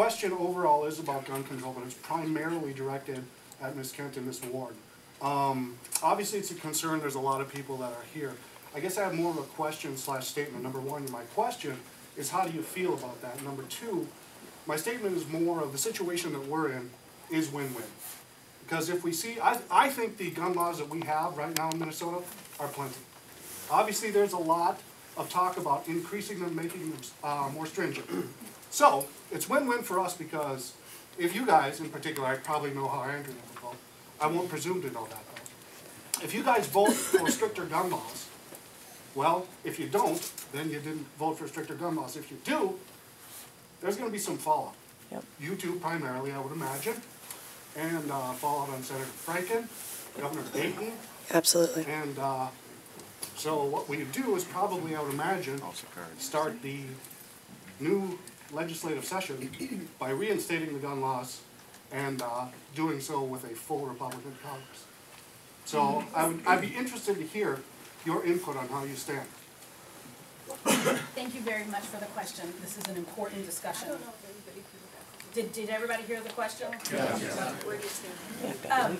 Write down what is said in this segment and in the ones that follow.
question overall is about gun control, but it's primarily directed at Ms. Kent and Ms. Ward. Obviously, it's a concern. There's a lot of people that are here. I guess I have more of a question slash statement. Number one, my question is, how do you feel about that? Number two, my statement is more of the situation that we're in is win-win. Because if we see, I think the gun laws that we have right now in Minnesota are plenty. Obviously, there's a lot of talk about increasing them, making them more stringent. So, it's win-win for us because if you guys, in particular, I probably know how Andrew will vote. I won't presume to know that, though. If you guys vote for stricter gun laws, well, if you don't, then you didn't vote for stricter gun laws. If you do, there's going to be some fallout. Yep. You two primarily, I would imagine, and fallout on Senator Franken, Governor Dayton. Absolutely. And so what we do is probably, I would imagine, start the new legislative session by reinstating the gun laws and doing so with a full Republican Congress. So I'd be interested to hear your input on how you stand. Thank you very much for the question. This is an important discussion. Did everybody hear the question? Yes. Where do you stand?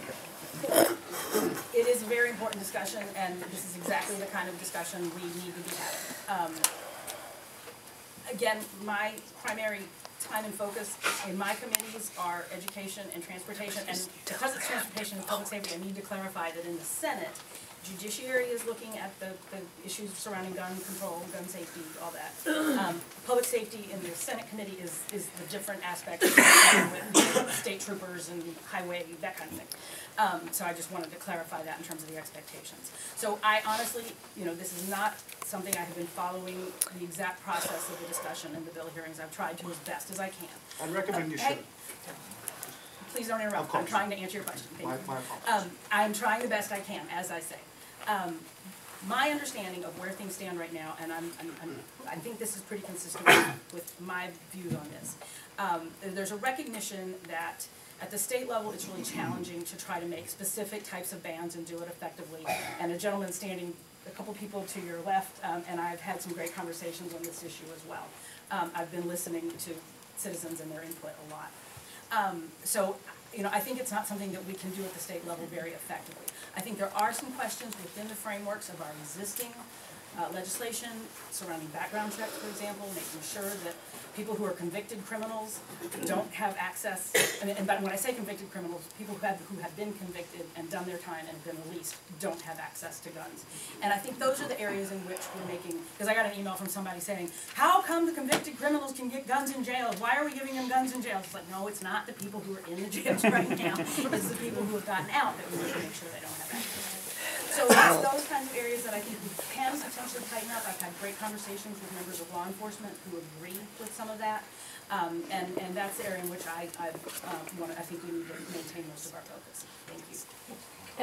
It is a very important discussion, and this is exactly the kind of discussion we need to be having. Again, my primary time and focus in my committees are education and transportation, and because it's transportation and public safety, I need to clarify that in the Senate, Judiciary is looking at the issues surrounding gun control, gun safety, all that. Public safety in the Senate committee is the different aspects with state troopers and highway, that kind of thing. So I just wanted to clarify that in terms of the expectations. So I honestly, this is not something I have been following the exact process of the discussion and the bill hearings. I've tried to as best as I can. I'd recommend you should. Please don't interrupt. I'm trying to answer your question. Thank you. My apologies. I'm trying the best I can, as I say. My understanding of where things stand right now, and I think this is pretty consistent with my views on this. There's a recognition that at the state level, it's really challenging to try to make specific types of bans and do it effectively. And a gentleman standing a couple people to your left, and I've had some great conversations on this issue as well. I've been listening to citizens and their input a lot. So, I think it's not something that we can do at the state level very effectively. I think there are some questions within the frameworks of our existing legislation surrounding background checks, for example, making sure that people who are convicted criminals don't have access, but when I say convicted criminals, people who have been convicted and done their time and have been released don't have access to guns. And I think those are the areas in which we're making, because I got an email from somebody saying, how come the convicted criminals can get guns in jail? Why are we giving them guns in jail? It's like, no, it's not the people who are in the jails right now. It's the people who have gotten out that we need to make sure they don't have access. So it's those kinds of areas that I think we can potentially tighten up. I've had great conversations with members of law enforcement who agree with some of that, and that's the area in which I think we need to maintain most of our focus. Thank you.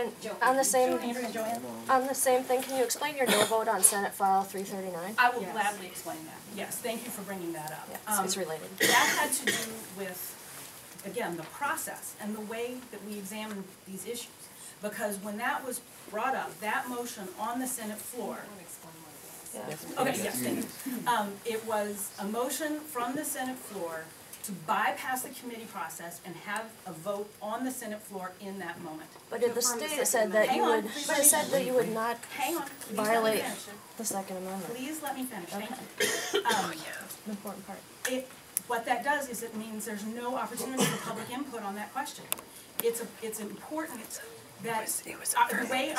And on the same Andrew and Joanne? on the same thing, can you explain your no vote on Senate File 339? I will gladly explain that. Yes, thank you for bringing that up. Yeah, it's related. That had to do with, again, the process and the way that we examine these issues. Because when that was brought up, that motion on the Senate floor. Yeah. Okay, yes, thank you. It was a motion from the Senate floor to bypass the committee process and have a vote on the Senate floor in that moment. But did the state said that you would? But it said that you would not violate the Second Amendment. Please let me finish. Thank you. An important part. What that does is it means there's no opportunity for public input on that question. It's important that the way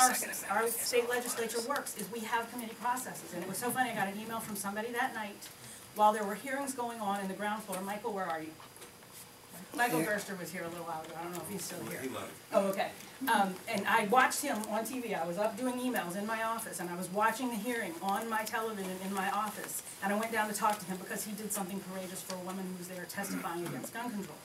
our state legislature works is we have committee processes. And it was so funny, I got an email from somebody that night while there were hearings going on in the ground floor. Michael, where are you? Michael Gerster was here a little while ago. I don't know if he's still here. Oh, okay. And I watched him on TV. I was up doing emails in my office, and I was watching the hearing on my television in my office. And I went down to talk to him because he did something courageous for a woman who was there testifying against gun control.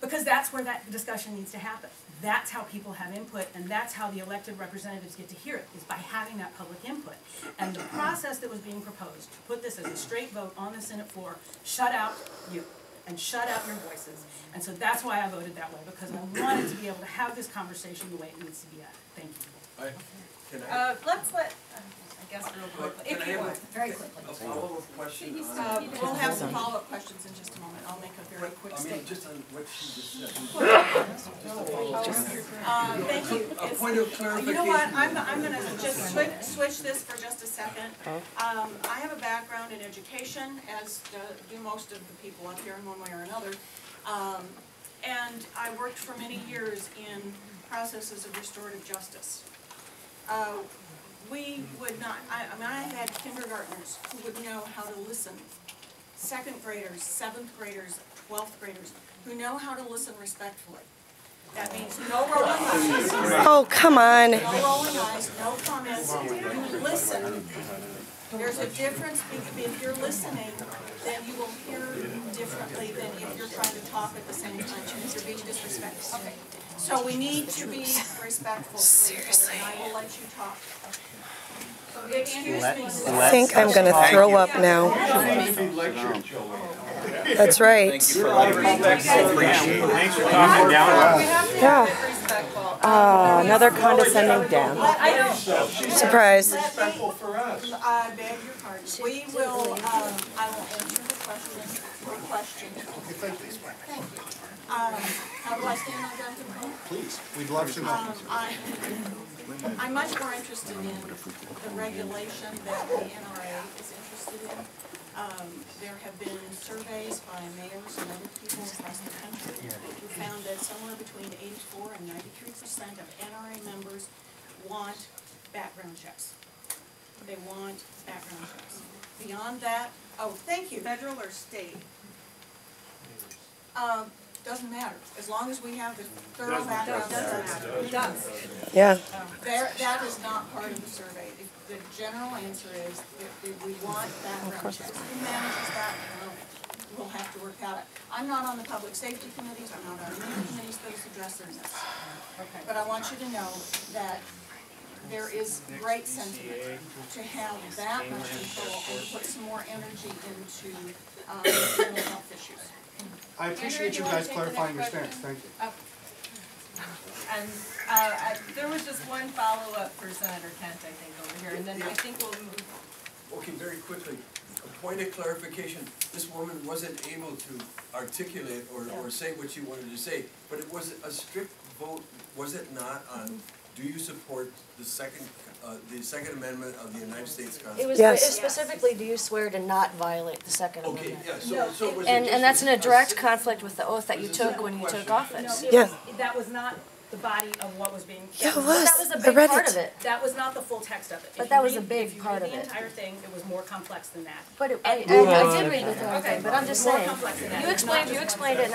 Because that's where that discussion needs to happen. That's how people have input, and that's how the elected representatives get to hear it, is by having that public input. And the process that was being proposed, to put this as a straight vote on the Senate floor, shut out you, and shut out your voices. And so that's why I voted that way, because I wanted to be able to have this conversation the way it needs to be at. Thank you. Let's let, I guess real quickly, if you would, very quickly. A follow-up question. We'll have some follow-up questions in just a moment mean, just on what she just said. Thank you. A point of clarification. You know what, I'm gonna just switch this for just a second. I have a background in education, as do most of the people up here in one way or another. And I worked for many years in processes of restorative justice. We would not, I mean, I had kindergartners who would know how to listen. Second graders, seventh graders, 12th graders, who know how to listen respectfully. That means no rolling eyes. Oh, come on. No rolling eyes, no comments. You listen. There's a difference, if you're listening, then you will hear differently than if you're trying to talk at the same time, because you're being disrespectful. Okay. So we need to be respectful to each other, and I will let you talk. Excuse me. I think I'm going to throw up now. That's right. Thanks for talking down. Yeah. Another condescending Dan. Surprise. I beg your pardon. We will, I will answer the question. Thank you. How do I stand on Duncan Home? Please, we'd love to know. I'm much more interested in the regulation that the NRA is interested in. There have been surveys by mayors and other people across the country who found that somewhere between 84 and 93% of NRA members want background checks. They want background checks. Beyond that, oh, thank you. Federal or state? Doesn't matter, as long as we have the thorough background checks. It does. Yeah. That is not part of the survey. The general answer is that we want background checks. Who manages that? We'll have to work out it. I'm not on the public safety committees, I'm not on any committees that is addressing this. But I want you to know that there is great sentiment to have that much control and put some more energy into mental health issues. I appreciate you guys clarifying your stance, thank you. And there was just one follow-up for Senator Kent, I think, over here, and then I think we'll move. Okay, very quickly, a point of clarification. This woman wasn't able to articulate or say what she wanted to say, but it was a strict vote, was it not, on do you support the Second Amendment of the United States Constitution? It was specifically, do you swear to not violate the Second Amendment? Okay, yeah, so was And that's in a direct conflict with the oath that you took when you took office. Yeah. That was not the body of what was being. Yeah, it was. That was a big part of it. That was not the full text of it. But that was a big part of the it. entire thing, it was more complex than that. But I did read the whole thing, but I'm just More saying. complex than that. You explained it.